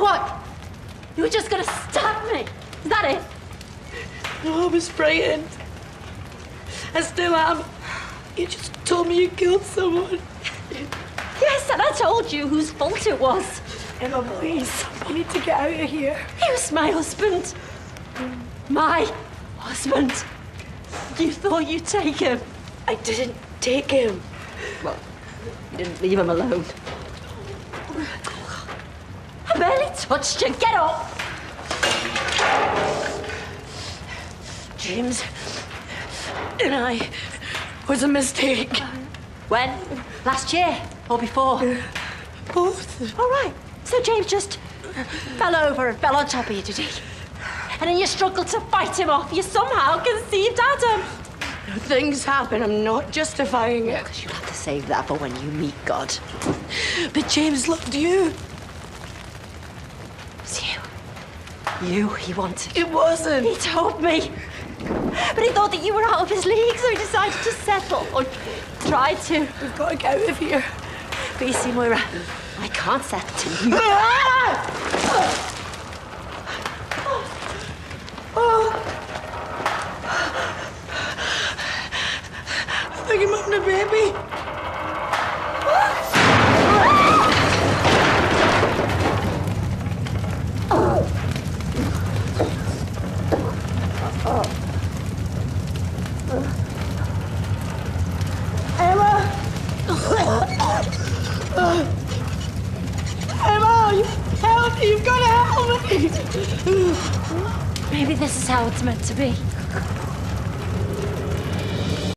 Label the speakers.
Speaker 1: So what? You were just gonna stab me? Is that it?
Speaker 2: No, I was frightened. I still am. You just told me you killed someone.
Speaker 1: Yes, and I told you whose fault it was.
Speaker 2: Emma, please. We need to get out of here.
Speaker 1: He was my husband. My husband. You thought you'd take him.
Speaker 2: I didn't take him.
Speaker 1: Well, you didn't leave him alone. I barely touched you. Get up.
Speaker 2: James and I was a mistake.
Speaker 1: When? Last year or before?
Speaker 2: Both.
Speaker 1: All right. So James just fell over and fell on top of you, did he? And in your struggle to fight him off, you somehow conceived Adam.
Speaker 2: Things happen. I'm not justifying it.
Speaker 1: Because you'll have to save that for when you meet God.
Speaker 2: But James loved you.
Speaker 1: It's you. You he wanted.
Speaker 2: It wasn't.
Speaker 1: He told me. But he thought that you were out of his league, so he decided to settle. Or tried to.
Speaker 2: We've got to get out of here.
Speaker 1: But you see, Moira, I can't settle to you.
Speaker 2: I think I'm having a baby. Emma! Emma, help me! You've got to help me!
Speaker 1: Maybe this is how it's meant to be.